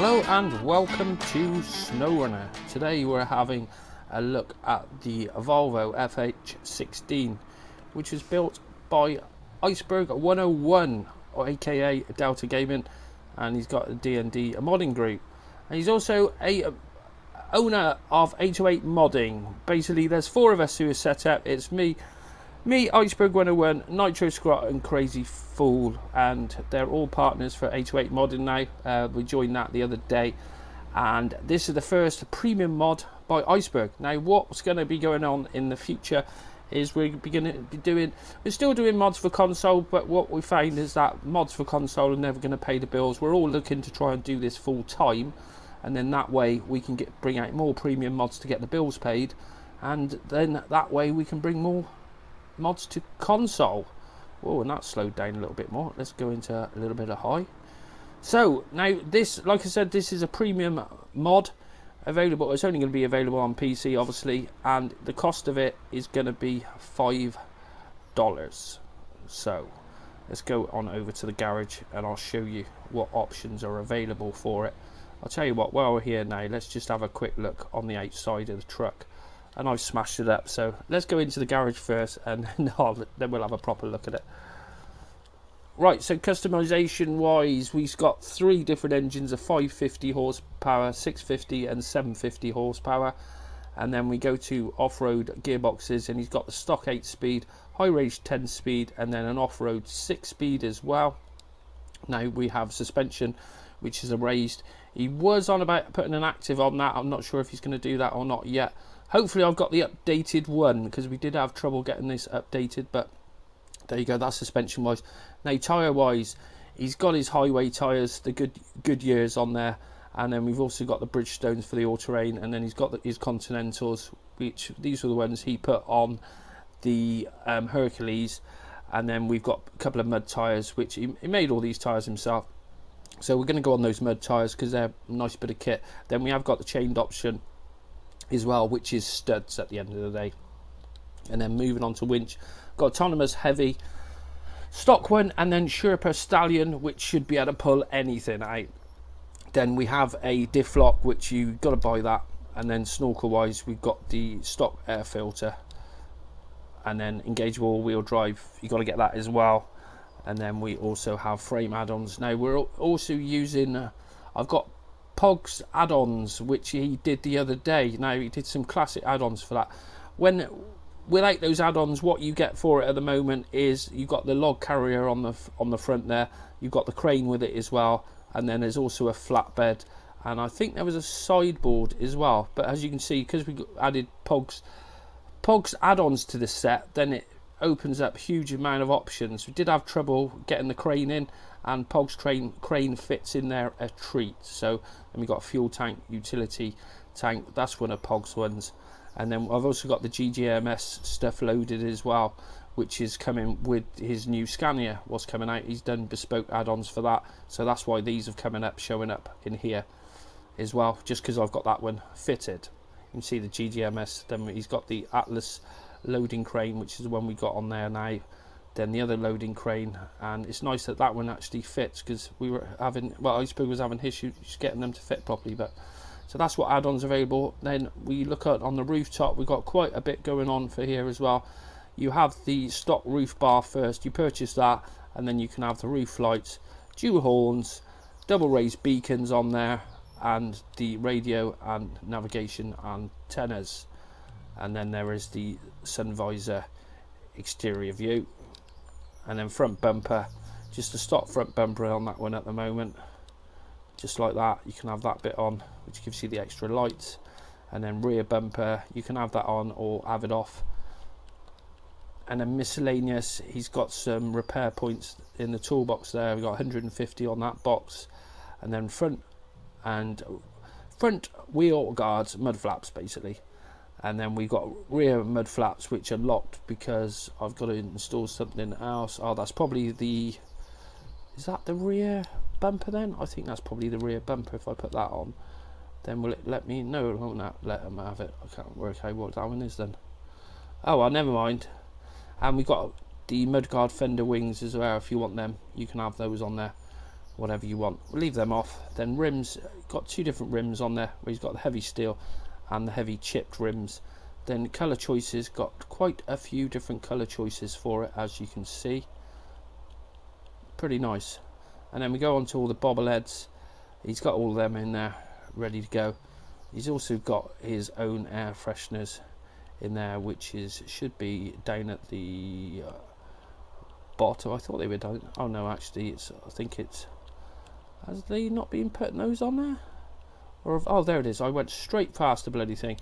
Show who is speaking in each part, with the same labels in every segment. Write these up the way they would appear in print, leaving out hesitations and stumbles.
Speaker 1: Hello and welcome to Snowrunner. Today we're having a look at the Volvo FH16, which was built by Iceberg101 AKA Delta Gaming, and he's got a DND Modding group. And he's also a owner of 808 Modding. Basically, there's four of us who are set up. It's me, Iceberg101, Nitro Scrot and Crazy Fool, and they're all partners for 808 Modding now. We joined that the other day, and this is the first premium mod by Iceberg. Now what's going to be going on in the future is we're still doing mods for console, but what we find is that mods for console are never going to pay the bills. We're all looking to try and do this full time, and then that way we can bring out more premium mods to get the bills paid, and then that way we can bring more mods to console. Oh, and that slowed down a little bit more. Let's go into a little bit of high. So now this, like I said, this is a premium mod available. It's only going to be available on PC, obviously, and the cost of it is going to be $5. So let's go on over to the garage and I'll show you what options are available for it. I'll tell you what, while we're here now, let's just have a quick look on the outside of the truck. And I've smashed it up, so let's go into the garage first, and then we'll have a proper look at it. Right, so customization wise, we've got three different engines of 550 horsepower, 650 and 750 horsepower, and then we go to off-road gearboxes, and he's got the stock 8 speed, high range 10 speed, and then an off-road 6 speed as well. Now we have suspension, which is a raised. He was on about putting an active on that. I'm not sure if he's going to do that or not yet. Hopefully I've got the updated one, because we did have trouble getting this updated, but there you go, that's suspension wise. Now tyre wise, he's got his highway tyres, the good years on there, and then we've also got the Bridgestones for the all-terrain, and then he's got his Continentals, which these were the ones he put on the Hercules, and then we've got a couple of mud tyres, which he made all these tyres himself. So we're going to go on those mud tyres because they're a nice bit of kit. Then we have got the chained option as well, which is studs at the end of the day. And then moving on to winch, got autonomous heavy stock one, and then Sherpa Stallion, which should be able to pull anything out. Then we have a diff lock, which you got to buy that, and then snorkel wise we've got the stock air filter, and then engageable all-wheel drive, you got to get that as well. And then we also have frame add-ons. Now we're also using I've got Pogs add-ons, which he did the other day. Now he did some classic add-ons for that. Without those add-ons, what you get for it at the moment is you've got the log carrier on the front there, you've got the crane with it as well, and then there's also a flatbed, and I think there was a sideboard as well. But as you can see, because we added Pogs add-ons to this set, then it opens up huge amount of options. We did have trouble getting the crane in, and Pog's crane fits in there a treat. So then we got a fuel tank, utility tank, that's one of Pog's ones. And then I've also got the GGMS stuff loaded as well, which is coming with his new Scania. What's coming out, he's done bespoke add-ons for that, so that's why these are showing up in here as well, just because I've got that one fitted. You can see the GGMS. Then he's got the Atlas loading crane, which is the one we got on there now, then the other loading crane, and it's nice that that one actually fits, because we were having, well, Iceberg was having issues getting them to fit properly. But so that's what add-ons available. Then we look at on the rooftop, we've got quite a bit going on for here as well. You have the stock roof bar first, you purchase that, and then you can have the roof lights, dual horns, double raised beacons on there, and the radio and navigation antennas. And then there is the sun visor exterior view, and then front bumper, just a stock front bumper on that one at the moment, just like that. You can have that bit on, which gives you the extra lights. And then rear bumper, you can have that on or have it off. And then miscellaneous, he's got some repair points in the toolbox there. We've got 150 on that box. And then front wheel guards, mud flaps basically. And then we've got rear mud flaps, which are locked because I've got to install something else. Oh, that's probably the, is that the rear bumper then? I think that's probably the rear bumper. If I put that on, then will it let me? No, it won't let them have it. I can't work out what that one is then. Oh well, never mind. And we've got the mudguard fender wings as well. If you want them, you can have those on there. whatever you want. We'll leave them off. Then rims, got two different rims on there, where he's got the heavy steel and the heavy chipped rims. Then colour choices, got quite a few different colour choices for it, as you can see. Pretty nice. And then we go on to all the bobbleheads. He's got all of them in there ready to go. He's also got his own air fresheners in there, which should be down at the bottom. I thought they were down. Oh no, actually I think it's, has they not been putting those on there? Or oh, there it is. I went straight past the bloody thing.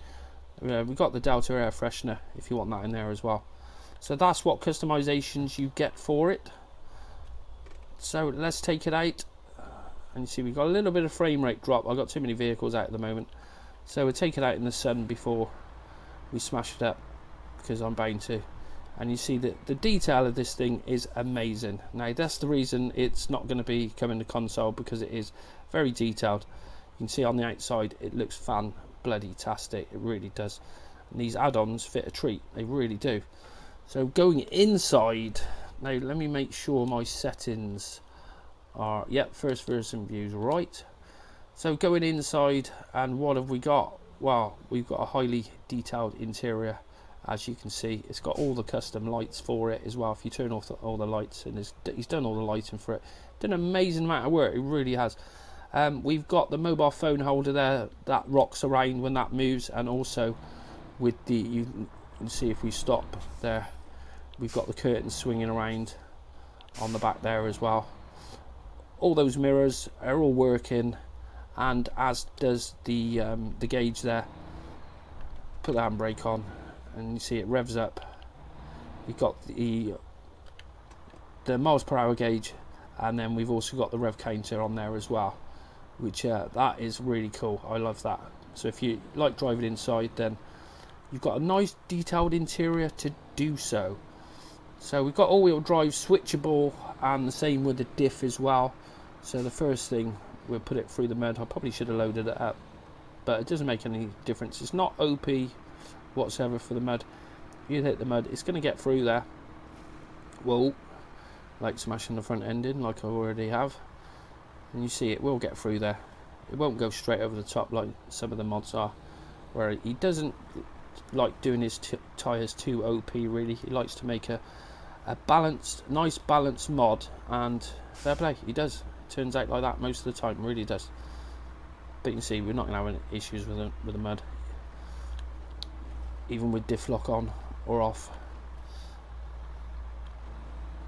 Speaker 1: We've got the Delta air freshener if you want that in there as well. So that's what customizations you get for it. So let's take it out, and you see we've got a little bit of frame rate drop. I've got too many vehicles out at the moment, so we'll take it out in the sun before we smash it up, because I'm bound to. And you see that the detail of this thing is amazing. Now that's the reason it's not going to be coming to console, because it is very detailed. You can see on the outside it looks fan bloody tastic. It really does. And these add-ons fit a treat. They really do. So going inside, now let me make sure my settings are, yep, first person views right. So going inside, and what have we got? Well, we've got a highly detailed interior. As you can see, it's got all the custom lights for it as well. If you turn off all the lights, and he's done all the lighting for it. Done an amazing amount of work, it really has. We've got the mobile phone holder there that rocks around when that moves, and also with the, you can see if we stop there, we've got the curtains swinging around on the back there as well. All those mirrors are all working, and as does the gauge there. Put the handbrake on, and you see it revs up. We've got the miles per hour gauge, and then we've also got the rev counter on there as well, which that is really cool. I love that. So if you like driving inside, then you've got a nice detailed interior to do so. So we've got all-wheel drive switchable, and the same with the diff as well. So the first thing, we'll put it through the mud. I probably should have loaded it up, but it doesn't make any difference. It's not OP whatsoever for the mud. If you hit the mud, it's going to get through there. Whoa, like smashing the front end in, like I already have. And you see it will get through there. It won't go straight over the top like some of the mods are, where he doesn't like doing his tyres too OP really. He likes to make a balanced, nice balanced mod, and fair play, he does. It turns out like that most of the time, really does. But you can see we're not going to have any issues with the mud, even with diff lock on or off.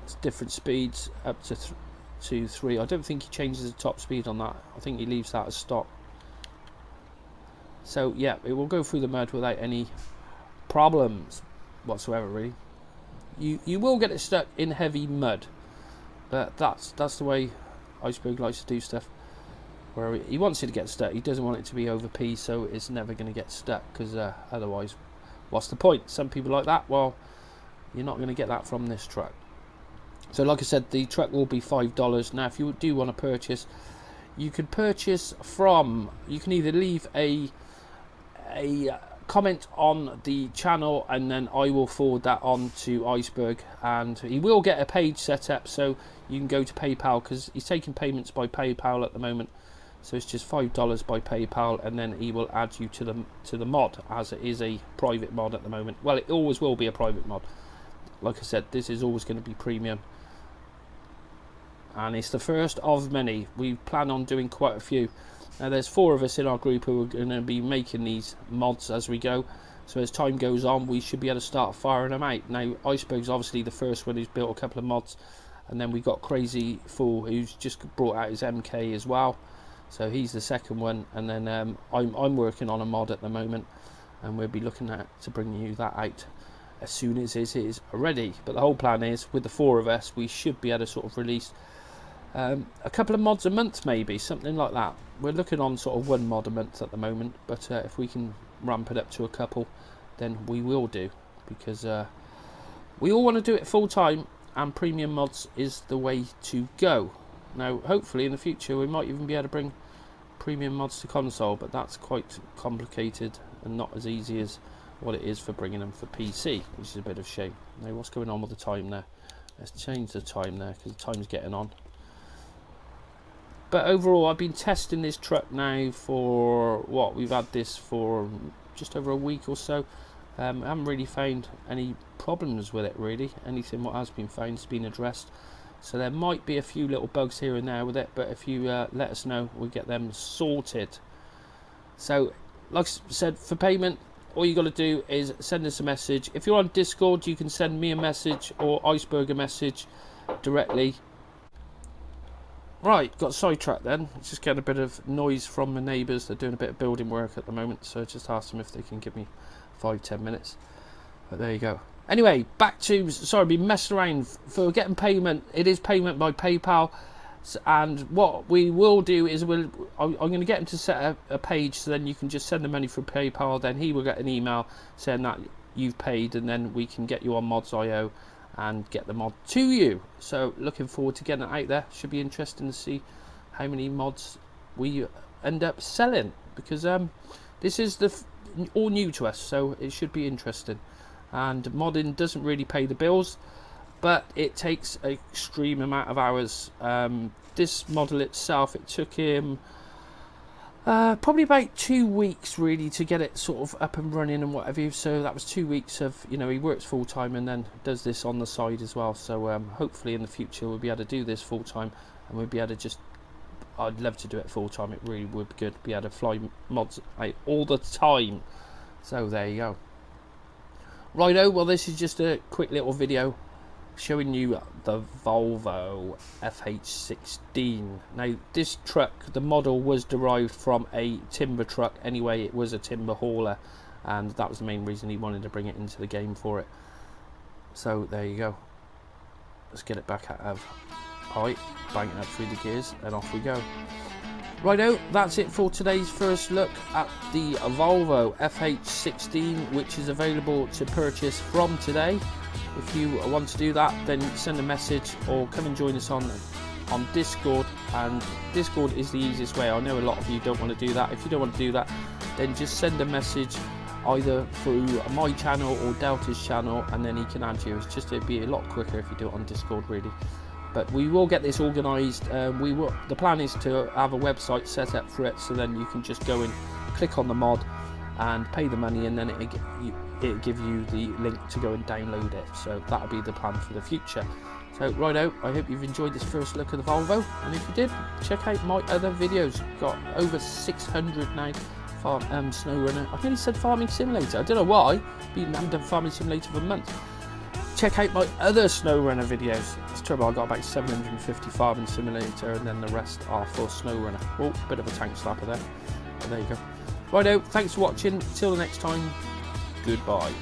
Speaker 1: It's different speeds up to 3. I don't think he changes the top speed on that. I think he leaves that as stock. So yeah, it will go through the mud without any problems whatsoever really. You will get it stuck in heavy mud, but that's the way Iceberg likes to do stuff, where he wants it to get stuck. He doesn't want it to be over P, so it's never going to get stuck, because otherwise what's the point? Some people like that. Well, you're not going to get that from this truck. So like I said, the truck will be $5. Now if you do want to purchase, you can purchase from, you can either leave a comment on the channel, and then I will forward that on to Iceberg, and he will get a page set up, so you can go to PayPal, because he's taking payments by PayPal at the moment. So it's just $5 by PayPal, and then he will add you to the mod, as it is a private mod at the moment. Well, it always will be a private mod. Like I said, this is always going to be premium, and it's the first of many. We plan on doing quite a few. Now there's 4 of us in our group who are going to be making these mods as we go, so as time goes on we should be able to start firing them out. Now Iceberg's obviously the first one who's built a couple of mods, and then we've got Crazy Fool who's just brought out his MK as well, so he's the second one. And then I'm working on a mod at the moment, and we'll be looking to bring you that out as soon as it is ready. But the whole plan is, with the 4 of us, we should be able to sort of release a couple of mods a month, maybe something like that. We're looking on sort of 1 mod a month at the moment, but if we can ramp it up to a couple, then we will do, because we all want to do it full time, and premium mods is the way to go. Now hopefully in the future we might even be able to bring premium mods to console, but that's quite complicated and not as easy as what it is for bringing them for PC, which is a bit of a shame. Now what's going on with the time there? Let's change the time there, because the time's getting on. But overall, I've been testing this truck now for what, we've had this for just over a week or so. I haven't really found any problems with it really. Anything what has been found has been addressed. So there might be a few little bugs here and there with it, but if you let us know, we'll get them sorted. So like I said, for payment, all you got to do is send us a message. If you're on Discord, you can send me a message or Iceberg a message directly. Right, got sidetracked then. Just getting a bit of noise from the neighbours. They're doing a bit of building work at the moment, so I just asked them if they can give me 5-10 minutes. But there you go. Anyway, back to, sorry, I've been messing around for getting payment. It is payment by PayPal. And what we will do is I'm going to get him to set a page, so then you can just send the money through PayPal. Then he will get an email saying that you've paid, and then we can get you on Mods.io and get the mod to you. So looking forward to getting it out there. Should be interesting to see how many mods we end up selling, because this is all new to us, so it should be interesting. And modding doesn't really pay the bills, but it takes an extreme amount of hours. This model itself, it took him probably about 2 weeks really to get it sort of up and running and whatever. So that was 2 weeks of, you know, he works full time and then does this on the side as well. So hopefully in the future we'll be able to do this full time, and we'll be able to just, I'd love to do it full time. It really would be good to be able to fly mods out all the time. So there you go. Righto, well this is just a quick little video showing you the Volvo FH16. Now this truck, the model was derived from a timber truck anyway. It was a timber hauler, and that was the main reason he wanted to bring it into the game for it. So there you go. Let's get it back out of height, bang it up through the gears, and off we go. Righto, that's it for today's first look at the Volvo FH16, which is available to purchase from today. If you want to do that, then send a message or come and join us on Discord, and Discord is the easiest way. I know a lot of you don't want to do that. If you don't want to do that, then just send a message either through my channel or Delta's channel, and then he can add you. It's just, it'd be a lot quicker if you do it on Discord really. But we will get this organised. The plan is to have a website set up for it, so then you can just go and click on the mod and pay the money, and then it'll give you the link to go and download it. So that'll be the plan for the future. So righto, I hope you've enjoyed this first look at the Volvo, and if you did, check out my other videos. Got over 600 now. Snowrunner. I nearly said Farming Simulator. I don't know why. I haven't done Farming Simulator for months. Check out my other Snowrunner videos. It's trouble, I got about 750 Farming Simulator, and then the rest are for Snowrunner. Oh, bit of a tank slapper there. But there you go. Righto, thanks for watching. Till the next time, goodbye.